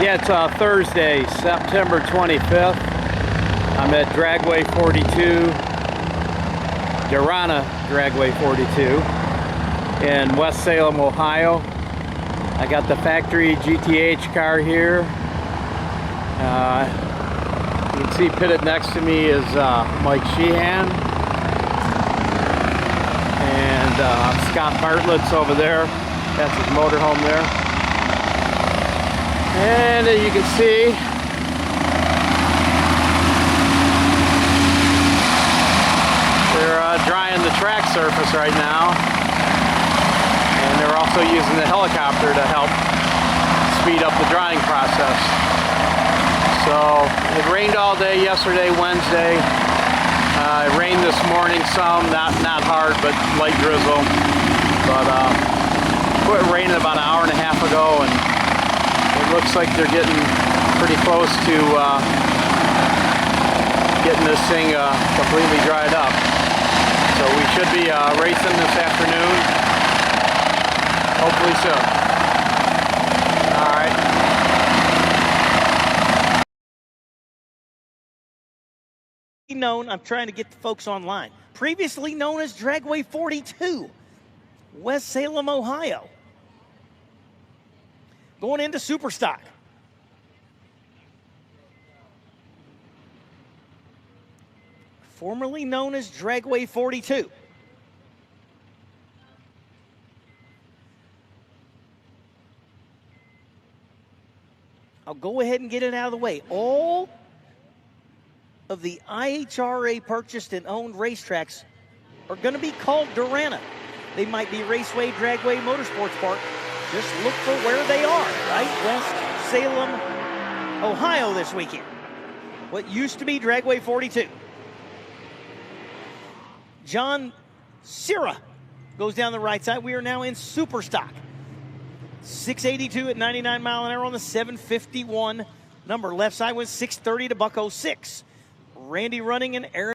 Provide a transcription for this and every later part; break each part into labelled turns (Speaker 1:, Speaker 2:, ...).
Speaker 1: Yeah, it's Thursday, September 25th. I'm at Dragway 42, Darana Dragway 42 in West Salem, Ohio. I got the factory GTH car here. You can see pitted next to me is Mike Sheehan. And Scott Bartlett's over there. That's his motorhome there. And you can see they're drying the track surface right now. And they're also using the helicopter to help speed up the drying process. So it rained all day yesterday, Wednesday. It rained this morning some, not hard, but light drizzle. But quit raining about an hour and a half ago, and it looks like they're getting pretty close to getting this thing completely dried up. So we should be racing this afternoon, hopefully soon. All right.
Speaker 2: Known, I'm trying to get the folks online. Previously known as Dragway 42, West Salem, Ohio. Going into Superstock. Formerly known as Dragway 42. I'll go ahead and get it out of the way. All of the IHRA purchased and owned racetracks are going to be called Darana. They might be Raceway, Dragway, Motorsports Park. Just look for where they are, right? West Salem, Ohio this weekend. What used to be Dragway 42. John Sierra goes down the right side. We are now in Superstock. 682 at 99 mile an hour on the 751 number. Left side was 630 to buck 06. Randy running and Aaron.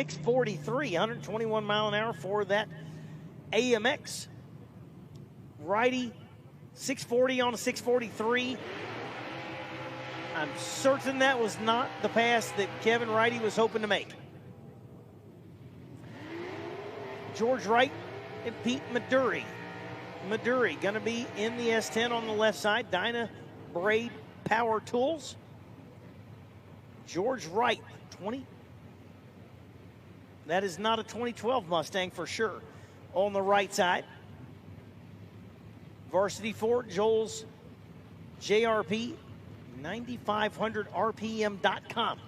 Speaker 2: 643, 121 mile an hour for that AMX. Righty, 640 on a 643. I'm certain that was not the pass that Kevin Righty was hoping to make. George Wright and Pete Maduri. Maduri going to be in the S10 on the left side. Dyna Braid Power Tools. George Wright, 20. That is not a 2012 Mustang for sure. On the right side. Varsity Ford, Joel's JRP, 9500rpm.com.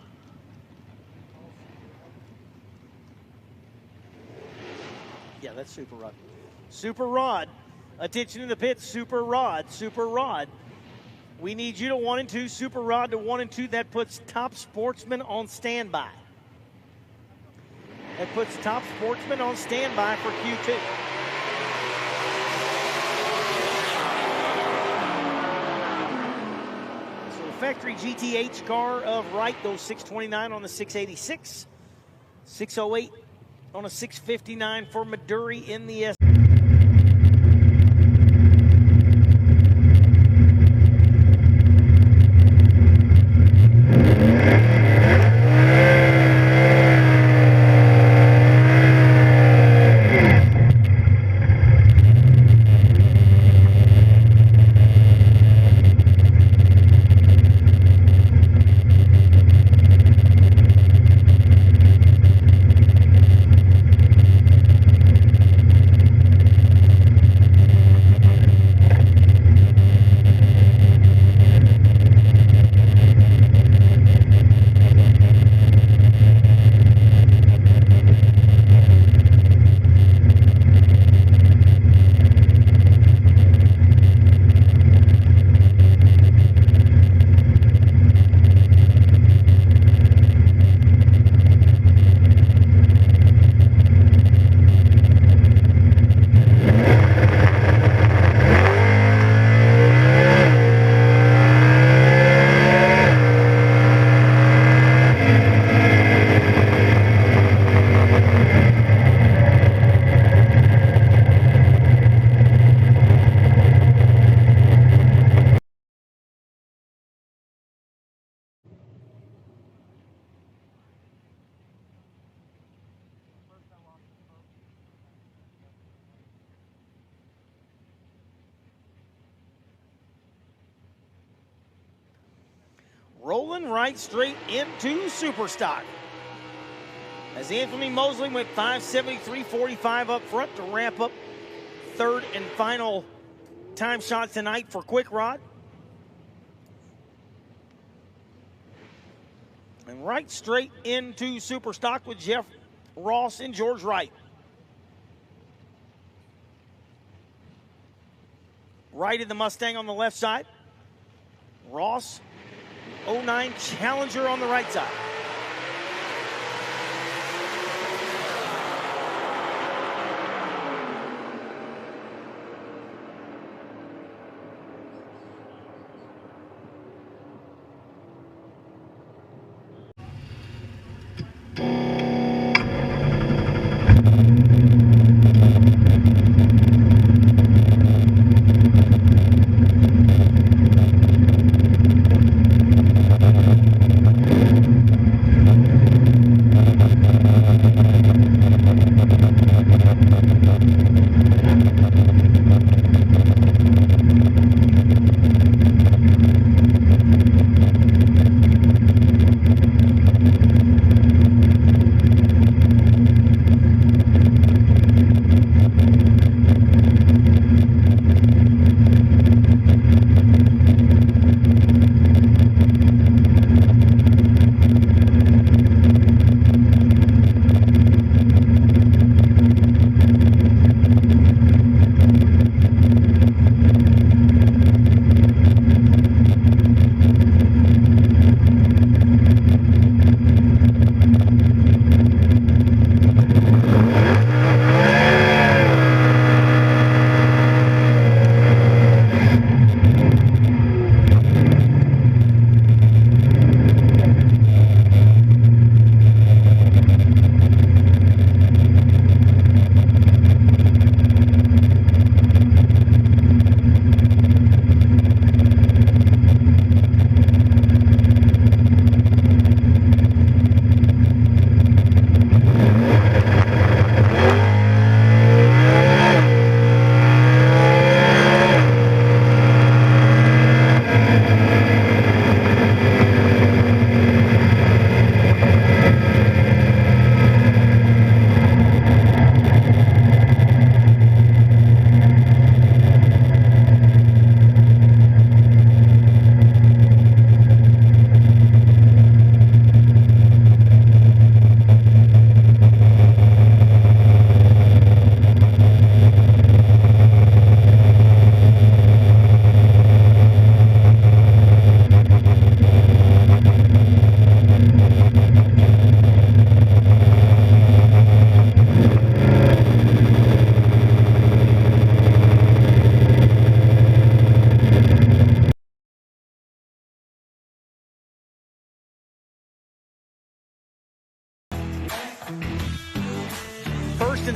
Speaker 2: Yeah, that's Super Rod. Super Rod. Attention to the pits. Super Rod. Super Rod. We need you to 1 and 2. Super Rod to 1 and 2. That puts Top Sportsman on standby. That puts Top Sportsman on standby for Q2. So the factory GTH car of Wright goes 629 on the 686. 608 on a 659 for Maduri in the S. Rolling right straight into Superstock. As Anthony Mosley went 5:73.45 up front to ramp up third and final time shot tonight for Quick Rod. And right straight into Superstock with Jeff Ross and George Wright. Wright in the Mustang on the left side. Ross, 09 Challenger on the right side.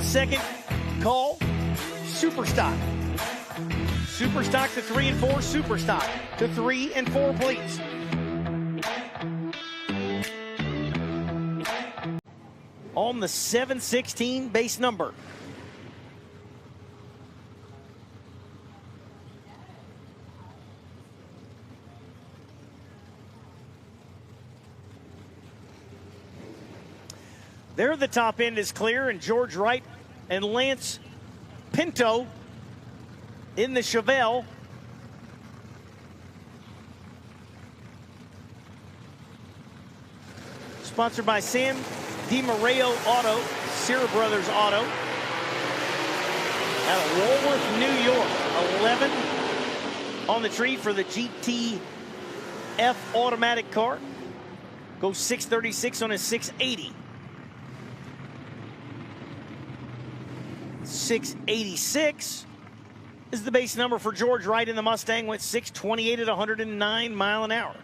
Speaker 2: second call, super stock. Super stock to 3 and 4, super stock to 3 and 4, please. On the 716 base number. There, the top end is clear, and George Wright and Lance Pinto in the Chevelle. Sponsored by Sam DiMario Auto, Sierra Brothers Auto. Out of Walworth, New York. 11 on the tree for the GTF automatic car. Goes 636 on his 680. 686 is the base number for George Wright in the Mustang. Went 628 at 109 mile an hour.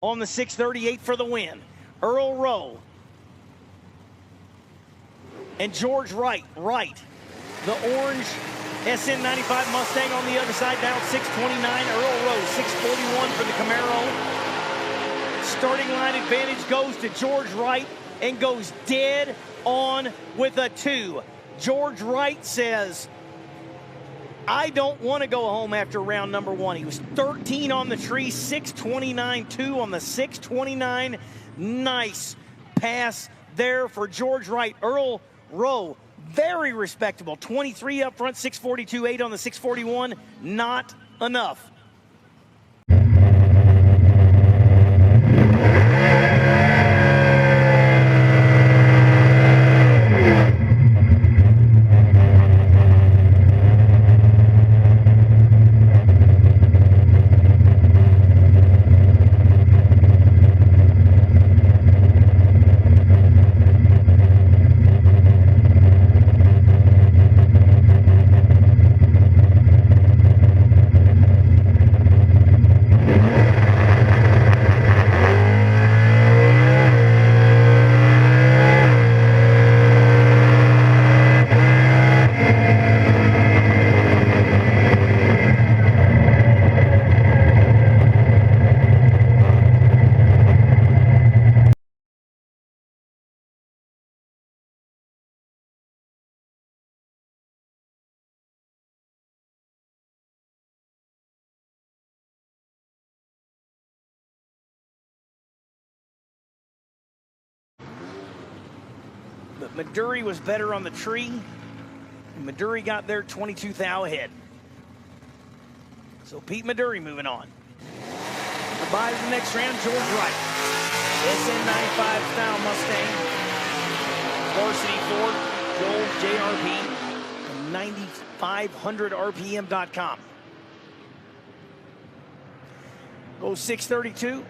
Speaker 2: On the 638 for the win, Earl Rowe and George Wright. The orange SN95 Mustang on the other side, down 629. Earl Rowe, 641 for the Camaro. Starting line advantage goes to George Wright and goes dead on with a 2. George Wright says, I don't want to go home after round number 1. He was 13 on the tree, 629.2 on the 629. Nice pass there for George Wright. Earl Rowe, very respectable. 23 up front, 642.8 on the 641. Not enough. But Maduri was better on the tree. Maduri got there 22 thou ahead. So Pete Maduri moving on. Goodbye to the next round, George Wright. SN95 style Mustang. Varsity Ford, Gold JRP, and 9500rpm.com. Go 632,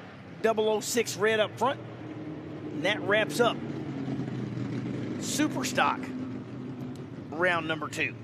Speaker 2: 006 red up front. And that wraps up Super Stock round number 2.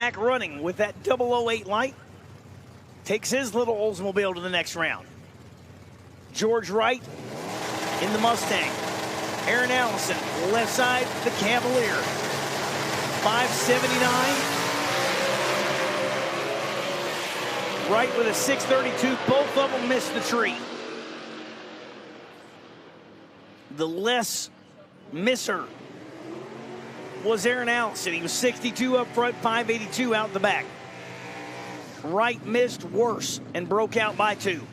Speaker 2: Zack running with that 008 light takes his little Oldsmobile to the next round. George Wright in the Mustang. Aaron Allison, left side, the Cavalier. 579. Wright with a 632. Both of them missed the tree. The less misser was Aaron Allison. He was 62 up front, 582 out the back. Wright missed worse and broke out by 2.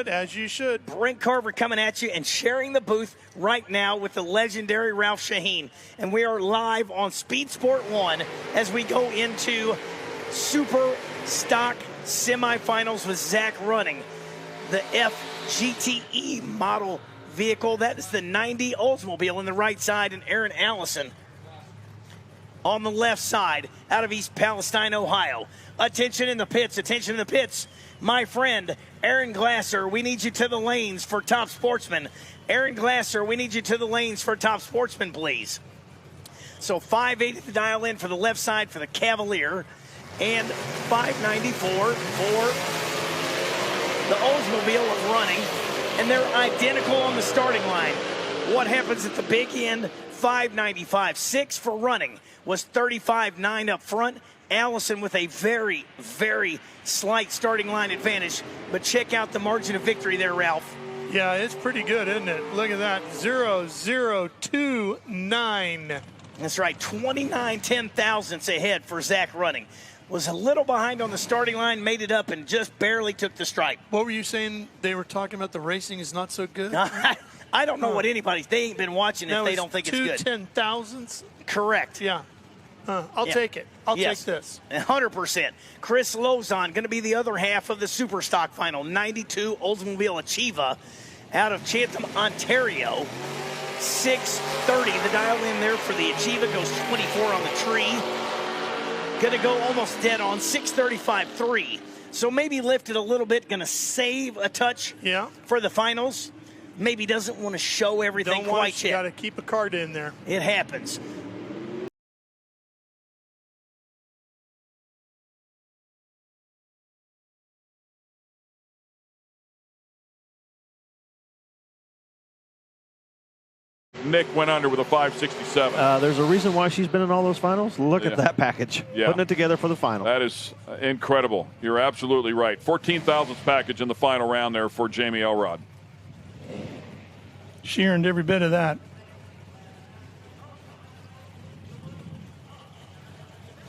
Speaker 3: As you should.
Speaker 2: Brent Carver coming at you and sharing the booth right now with the legendary Ralph Shaheen. And we are live on Speed Sport 1 as we go into Super Stock semifinals with Zack running the FGTE model vehicle. That is the 90 Oldsmobile on the right side, and Aaron Allison on the left side out of East Palestine, Ohio. Attention in the pits, attention in the pits. My friend, Aaron Glasser, we need you to the lanes for Top Sportsman. Aaron Glasser, we need you to the lanes for Top Sportsman, please. So 580 to dial in for the left side for the Cavalier, and 594 for the Oldsmobile of running, and they're identical on the starting line. What happens at the big end? 595. 6 for running was 35.9 up front. Allison with a very, very slight starting line advantage. But check out the margin of victory there, Ralph.
Speaker 3: Yeah, it's pretty good, isn't it? Look at that, 0.0029.
Speaker 2: That's right, 29 10,000ths ahead for Zack running. Was a little behind on the starting line, made it up, and just barely took the stripe.
Speaker 3: What were you saying? They were talking about the racing is not so good?
Speaker 2: I don't know what anybody's, they ain't been watching if they don't think it's good.
Speaker 3: 10,000ths?
Speaker 2: Correct.
Speaker 3: Yeah. I'll take it. I'll take this.
Speaker 2: 100%. Chris Lozon going to be the other half of the Super Stock final. 92 Oldsmobile Achieva out of Chatham, Ontario. 630. The dial in there for the Achieva goes 24 on the tree. Gonna go almost dead on 635.3. So maybe lifted a little bit, gonna save a touch for the finals. Maybe doesn't want to show everything quite yet.
Speaker 3: Got to keep a card in there.
Speaker 2: It happens.
Speaker 4: Nick went under with a 567.
Speaker 5: There's a reason why she's been in all those finals. Look at that package. Putting it together for the final.
Speaker 4: That is incredible. You're absolutely right. 14,000th package in the final round there for Jamie Elrod.
Speaker 3: She earned every bit of that.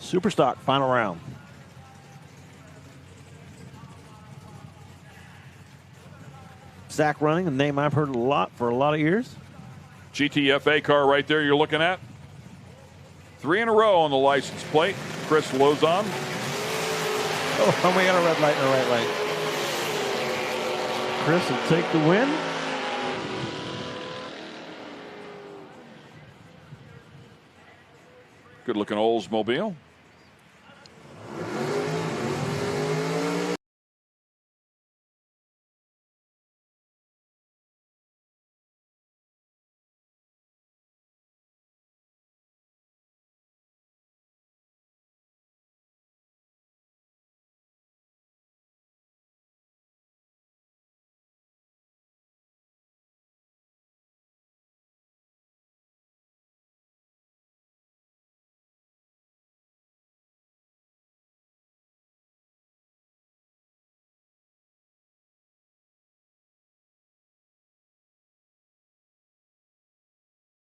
Speaker 5: Superstock final round. Zack running, a name I've heard a lot for a lot of years.
Speaker 4: GTFA car right there you're looking at. 3 in a row on the license plate. Chris Lozon.
Speaker 5: Oh, we got a red light and a right light. Chris will take the win.
Speaker 4: Good looking Oldsmobile.